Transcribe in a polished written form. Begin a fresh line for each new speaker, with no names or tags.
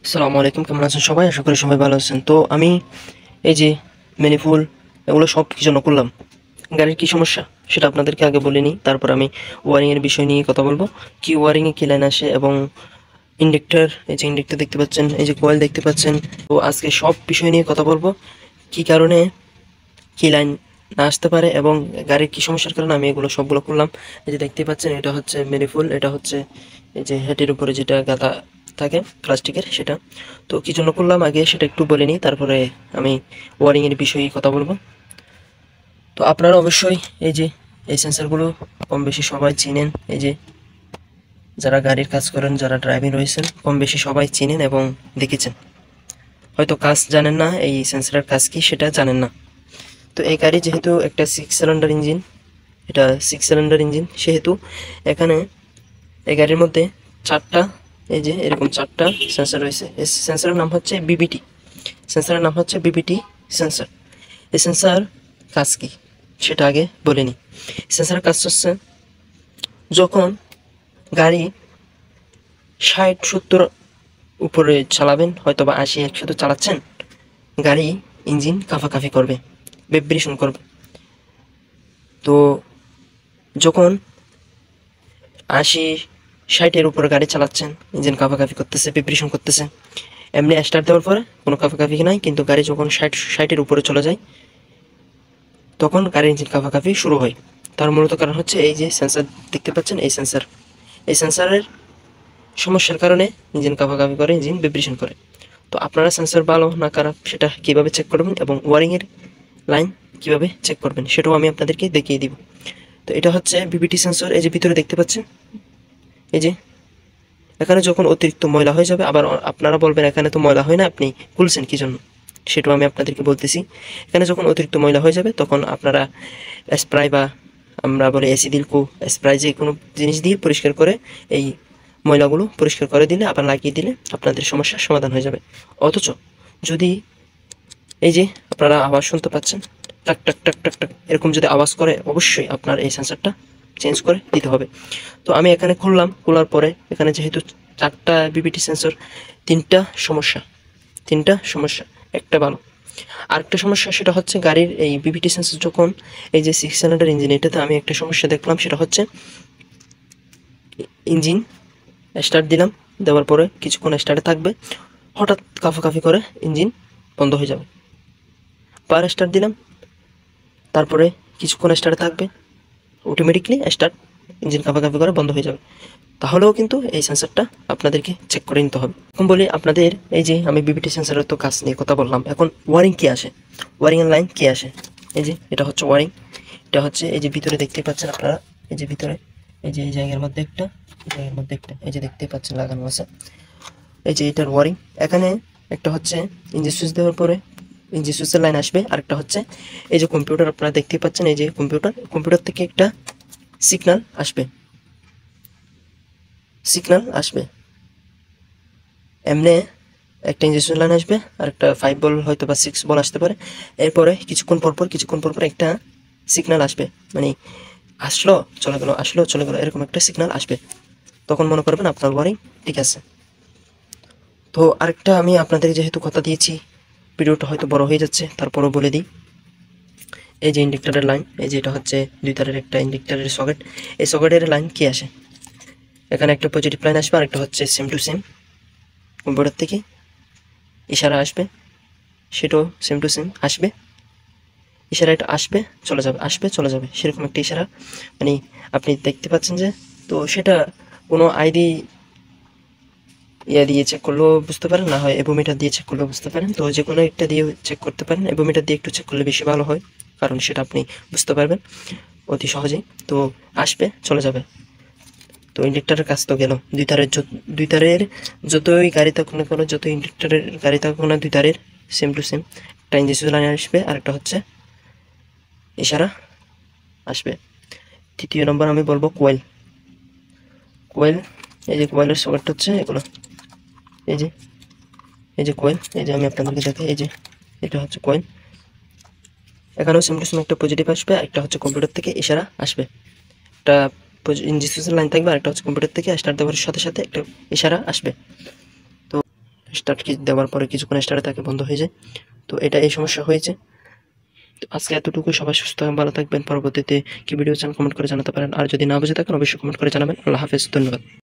আসসালামু আলাইকুম, কেমন আছেন সবাই? আশা করি সবাই ভালো আছেন। তো আমি এই যে ম্যানিফোল্ড এগুলো সব কি জন্য করলাম, গাড়ির কি সমস্যা সেটা আপনাদেরকে আগে বলে নিই, তারপর আমি ওয়ারিংয়ের বিষয় নিয়ে কথা বলবো। কি ওয়ারিংয়ে কি লাইন আসে এবং ইন্ডেক্টর, এই যে ইন্ডেক্টর দেখতে পাচ্ছেন, এই যে কয়েল দেখতে পাচ্ছেন। তো আজকে সব বিষয় নিয়ে কথা বলবো, কি কারণে কি লাইন না আসতে পারে এবং গাড়ির কি সমস্যার কারণে আমি এগুলো সবগুলো করলাম। এই যে দেখতে পাচ্ছেন, এটা হচ্ছে ম্যানিফোল্ড, এটা হচ্ছে এই যে হেডের উপরে যেটা গাদা থাকে প্লাস্টিকের, সেটা। তো কি জন্য করলাম আগে সেটা একটু বলে নিই, তারপরে আমি ওয়ারিং এর বিষয়ে কথা বলবো। তো আপনারা অবশ্যই এই যে এই সেন্সরগুলো কম বেশি সবাই চিনেন। এই যে যারা গাড়ির কাজ করেন, যারা ড্রাইভিং রয়েছেন, কম বেশি সবাই চিনেন এবং দেখেছেন। হয়তো কাজ জানেন না, এই সেন্সরের কাজ কি সেটা জানেন না। তো এই গাড়ি যেহেতু একটা 6 সিলিন্ডার ইঞ্জিন, এটা 6 সিলিন্ডার ইঞ্জিন, সেহেতু এখানে এই গাড়ির মধ্যে চারটা, এই যে এরকম চারটা সেন্সর রয়েছে। এই সেন্সরের নাম হচ্ছে বিবিটি, সেন্সরের নাম হচ্ছে বিবিটি সেন্সর। এই সেন্সর কাজ কি সেটা আগে বলে নিই। সেন্সরের কাজ হচ্ছে, যখন গাড়ি 60-70 উপরে চালাবেন, হয়তো বা 80-100 চালাচ্ছেন, গাড়ি ইঞ্জিন কাঁপাকাঁপি করবে, ভাইব্রেশন করবে। তো যখন 80-60-এর উপরে গাড়ি চালাচ্ছেন, ইঞ্জিন কাঁপাকাঁপি করতেছে, ভাইব্রেশন করতেছে। এমনি স্টার্ট দেওয়ার পরে কোনো কাঁপাকাঁপি নাই, কিন্তু গাড়ি যখন 60-60-এর উপরে চলে যায়, তখন গাড়ির ইঞ্জিন কাঁপাকাঁপি শুরু হয়। তার মূলত কারণ হচ্ছে এই যে সেন্সর দেখতে পাচ্ছেন, এই সেন্সর, এই সেন্সরের সমস্যার কারণে ইঞ্জিন কাঁপাকাঁপি করে, ইঞ্জিন ভাইব্রেশন করে। তো আপনারা সেন্সর ভালো না খারাপ সেটা কীভাবে চেক করবেন এবং ওয়ারিংয়ের লাইন কীভাবে চেক করবেন সেটাও আমি আপনাদেরকে দেখিয়ে দিব। তো এটা হচ্ছে বিবিটি সেন্সর, এই যে ভিতরে দেখতে পাচ্ছেন, এই যে এখানে যখন অতিরিক্ত ময়লা হয়ে যাবে, আবার আপনারা বলবেন এখানে তো ময়লা হয় না, আপনি খুলছেন কী জন্য, সেটাও আমি আপনাদেরকে বলতেছি। এখানে যখন অতিরিক্ত ময়লা হয়ে যাবে, তখন আপনারা স্প্রাই বা আমরা বলি অ্যাসিডিলকো স্প্রাই, যে কোনো জিনিস দিয়ে পরিষ্কার করে এই ময়লাগুলো পরিষ্কার করে দিলে, আবার লাগিয়ে দিলে আপনাদের সমস্যার সমাধান হয়ে যাবে। অথচ যদি এই যে আপনারা আওয়াজ শুনতে পাচ্ছেন, টাক টাক টাক টাক টাক এরকম যদি আওয়াজ করে, অবশ্যই আপনার এই সেন্সরটা চেঞ্জ করে দিতে হবে। তো আমি এখানে খুললাম, খোলার পরে এখানে যেহেতু চারটা বিবিটি সেন্সর, তিনটা সমস্যা, তিনটা সমস্যা, একটা ভালো। আরেকটা সমস্যা সেটা হচ্ছে গাড়ির এই বিবিটি সেন্সর যখন, এই যে 6 সিলিন্ডার ইঞ্জিন, এটাতে আমি একটা সমস্যা দেখলাম, সেটা হচ্ছে ইঞ্জিন স্টার্ট দিলাম, দেওয়ার পরে কিছুক্ষণ স্টার্টে থাকবে, হঠাৎ কাঁপাকাঁপি করে ইঞ্জিন বন্ধ হয়ে যাবে। আবার স্টার্ট দিলাম, তারপরে কিছুক্ষণ স্টার্টে থাকবে, অটোমেটিকলি স্টার্ট, ইঞ্জিন কাঁপাকাঁপি করে বন্ধ হয়ে যাবে। তাহলেও কিন্তু এই সেন্সরটা আপনাদেরকে চেক করে নিতে হবে। এখন বলি আপনাদের, এই যে আমি বিবিটি সেন্সরের তো কাজ নিয়ে কথা বললাম, এখন ওয়ারিং কি আসে, ওয়ারিংয়ের লাইন কি আসে। এই যে এটা হচ্ছে ওয়ারিং, এটা হচ্ছে এই যে ভিতরে দেখতে পাচ্ছেন আপনারা, এই যে ভিতরে, এই যে এই জায়গার মধ্যে একটা, এই জায়গার মধ্যে একটা, এই যে দেখতে পাচ্ছেন লাগানো আছে, এই যে এটার ওয়ারিং। এখানে একটা হচ্ছে ইঞ্জিন সুইচ দেওয়ার পরে ইঞ্জিন সুইচের লাইন আসবে, আরেকটা হচ্ছে এই যে কম্পিউটার আপনারা দেখতে পাচ্ছেন, এই যে কম্পিউটার থেকে একটা সিগন্যাল আসবে, সিগন্যাল আসবে এমনি, একটা ইঞ্জেকশন লাইন আসবে, আর একটা 5 বল হয়তো বা 6 বল আসতে পারে। এরপরে কিছুক্ষণ পর একটা সিগন্যাল আসবে, মানে আসলো চলে গেলো, আসলো চলে গেলো, এরকম একটা সিগন্যাল আসবে। তখন মনে করবেন আপনার ওয়ারিং ঠিক আছে। তো আরেকটা আমি আপনাদের যেহেতু কথা দিয়েছি, ভিডিওটা হয়তো বড় হয়ে যাচ্ছে, তারপরও বলে দিই। এই যে ইন্ডিকেটরের লাইন, এই যে এটা হচ্ছে 2 তারের একটা ইন্ডিকেটরের সকেট, এই সকেটের লাইন কি আসে, এখানে একটা পজিটিভ লাইন আসবে, আরেকটা হচ্ছে সেম টু সেম কম্পিউটার থেকে ইশারা আসবে, সেটাও সেম টু সেম আসবে। ইশারাটা আসবে চলে যাবে, আসবে চলে যাবে, সেরকম একটা ইশারা, মানে আপনি দেখতে পাচ্ছেন যে। তো সেটা কোনো আইডি দিয়ে চেক করলেও বুঝতে পারেন, না হয় এভোমিটার দিয়ে চেক করলেও বুঝতে পারেন। তো যে কোনো একটা দিয়ে চেক করতে পারেন, এভোমিটার দিয়ে একটু চেক করলে বেশি ভালো হয়, কারণ সেটা আপনি বুঝতে পারবেন অতি সহজেই। তো আসবে চলে যাবে। তো ইন্ডেক্টরের কাজ তো গেল, 2 তারের যতই গাড়ি থাকুক না কেন, যত ইন্ডেক্টরের গাড়ি থাকুক না, 2 তারের সেম টু সেম একটা ইঞ্জেকশন লাইন আসবে, আর একটা হচ্ছে ইশারা আসবে। তৃতীয় নম্বর আমি বলবো কোয়েল। কোয়েল, এই যে কোয়েলের সকেটটা হচ্ছে এগুলো, এই যে কোয়েল, এই যে আমি আপনাদেরকে দেখাই, এই যে এটা হচ্ছে কোয়েল। এখানেও সেম টু সেম একটা পজিটিভ আসবে, একটা হচ্ছে কম্পিউটার থেকে ইশারা আসবে, একটা ইঞ্জেকশন লাইন থাকবে, আর একটা হচ্ছে কম্পিউটার থেকে স্টার্ট দেওয়ার সাথে সাথে একটা ইশারা আসবে। তো স্টার্ট কি দেওয়ার পরে কিছুক্ষণ স্টার্টে থাকে, বন্ধ হয়ে যায়। তো এটা এই সমস্যা হয়েছে। তো আজকে এতটুকুই। সবাই সুস্থ এবং ভালো থাকবেন। পরবর্তীতে কি ভিডিও চান কমেন্ট করে জানাতে পারেন। আর যদি না বুঝে থাকেন অবশ্যই কমেন্ট করে জানাবেন। আল্লাহ হাফেজ, ধন্যবাদ।